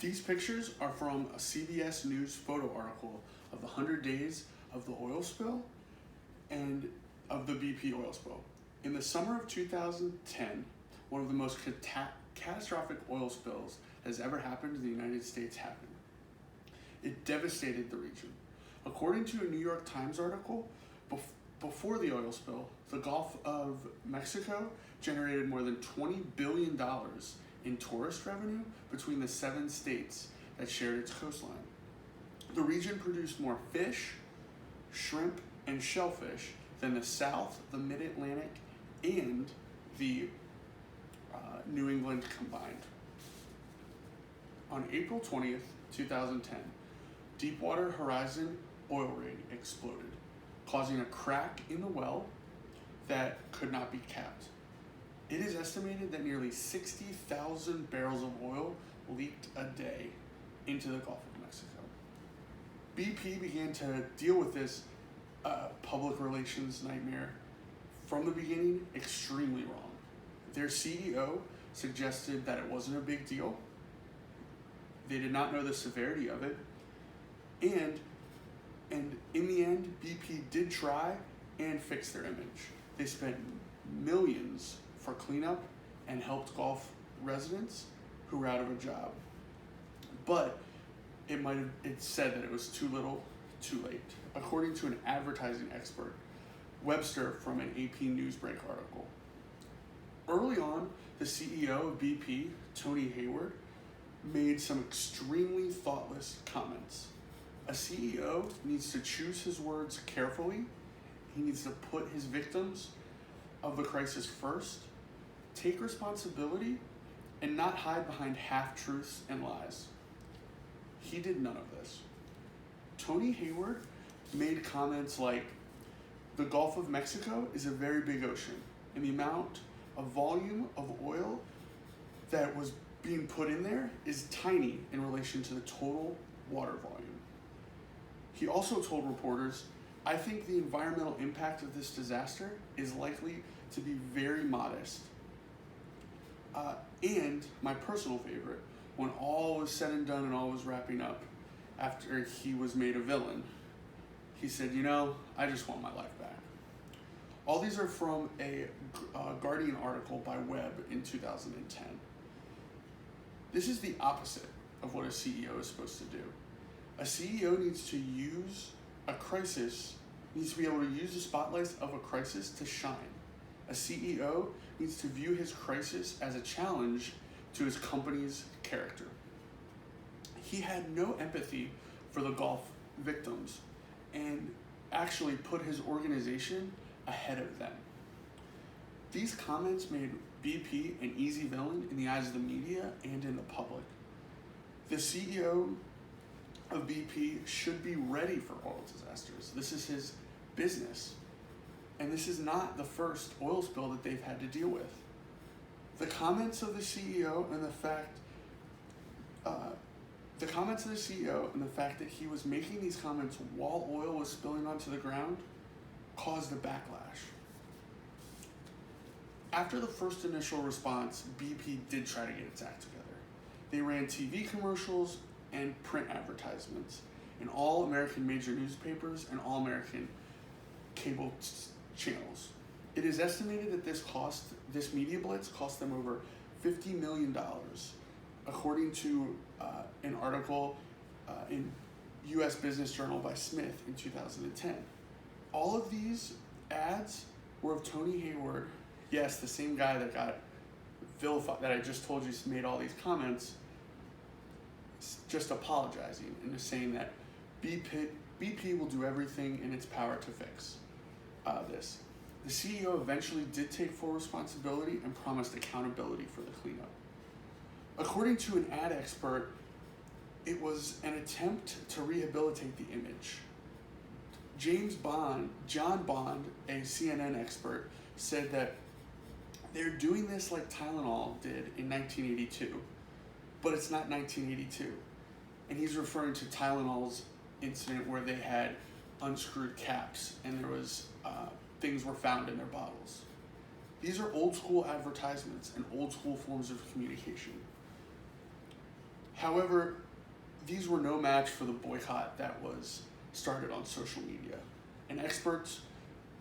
These pictures are from a CBS News photo article of the 100 days of the oil spill and of the BP oil spill. In the summer of 2010, one of the most catastrophic oil spills that has ever happened in the United States happened. It devastated the region. According to a New York Times article, before the oil spill, the Gulf of Mexico generated more than $20 billion in tourist revenue between the 7 states that shared its coastline. The region produced more fish, shrimp, and shellfish than the South, the Mid-Atlantic, and the New England combined. On April 20th, 2010, Deepwater Horizon oil rig exploded, causing a crack in the well that could not be capped. It is estimated that nearly 60,000 barrels of oil leaked a day into the Gulf of Mexico. BP began to deal with this public relations nightmare from the beginning extremely wrong. Their CEO suggested that it wasn't a big deal. They did not know the severity of it. And in the end, BP did try and fix their image. They spent millions for cleanup and helped Gulf residents who were out of a job. But it said that it was too little, too late. According to an advertising expert, Webster, from an AP Newsbreak article. Early on, the CEO of BP, Tony Hayward, made some extremely thoughtless comments. A CEO needs to choose his words carefully. He needs to put his victims of the crisis first, take responsibility, and not hide behind half-truths and lies. He did none of this. Tony Hayward made comments like, the Gulf of Mexico is a very big ocean, and the amount of volume of oil that was being put in there is tiny in relation to the total water volume. He also told reporters, I think the environmental impact of this disaster is likely to be very modest. And my personal favorite, when all was said and done and all was wrapping up, after he was made a villain, he said, I just want my life back. All these are from a Guardian article by Webb in 2010. This is the opposite of what a CEO is supposed to do. A CEO needs to use a crisis, needs to be able to use the spotlights of a crisis to shine. A CEO needs to view his crisis as a challenge to his company's character. He had no empathy for the Gulf victims and actually put his organization ahead of them. These comments made BP an easy villain in the eyes of the media and in the public. The CEO of BP should be ready for oil disasters. This is his business. And this is not the first oil spill that they've had to deal with. The comments of the CEO and the fact that he was making these comments while oil was spilling onto the ground caused a backlash. After the first initial response, BP did try to get its act together. They ran TV commercials and print advertisements in all American major newspapers and all American cable channels. It is estimated that this media blitz cost them over $50 million, according to an article in U.S. Business Journal by Smith in 2010. All of these ads were of Tony Hayward, yes, the same guy that got vilified, that I just told you made all these comments, just apologizing and just saying that BP will do everything in its power to fix this. The CEO eventually did take full responsibility and promised accountability for the cleanup. According to an ad expert, it was an attempt to rehabilitate the image. John Bond, a CNN expert, said that they're doing this like Tylenol did in 1982, but it's not 1982. And he's referring to Tylenol's incident where they had unscrewed caps and there was things were found in their bottles. These are old school advertisements and old school forms of communication. However, these were no match for the boycott that was started on social media. And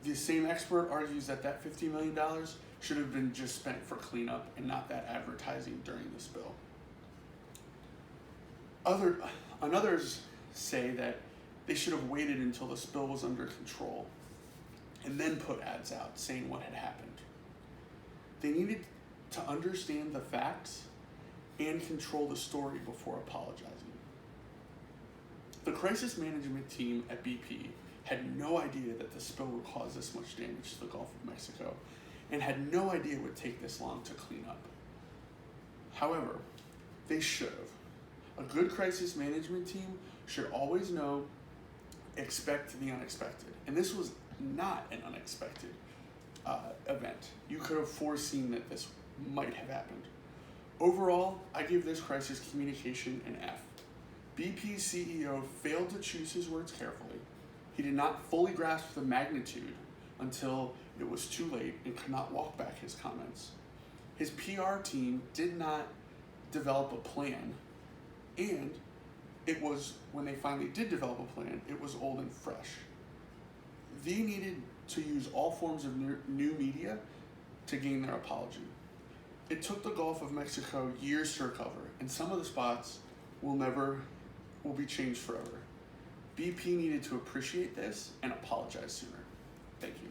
the same expert argues that that $50 million should have been just spent for cleanup and not that advertising during the spill. Others say that they should have waited until the spill was under control and then put ads out saying what had happened. They needed to understand the facts and control the story before apologizing. The crisis management team at BP had no idea that the spill would cause this much damage to the Gulf of Mexico and had no idea it would take this long to clean up. However, they should have. A good crisis management team should always know, expect the unexpected. And this was not an unexpected event. You could have foreseen that this might have happened. Overall, I give this crisis communication an F. BP's CEO failed to choose his words carefully. He did not fully grasp the magnitude until it was too late and could not walk back his comments. His PR team did not develop a plan, and when they finally did develop a plan, it was old and fresh. They needed to use all forms of new media to gain their apology. It took the Gulf of Mexico years to recover, and some of the spots will be changed forever. BP needed to appreciate this and apologize sooner. Thank you.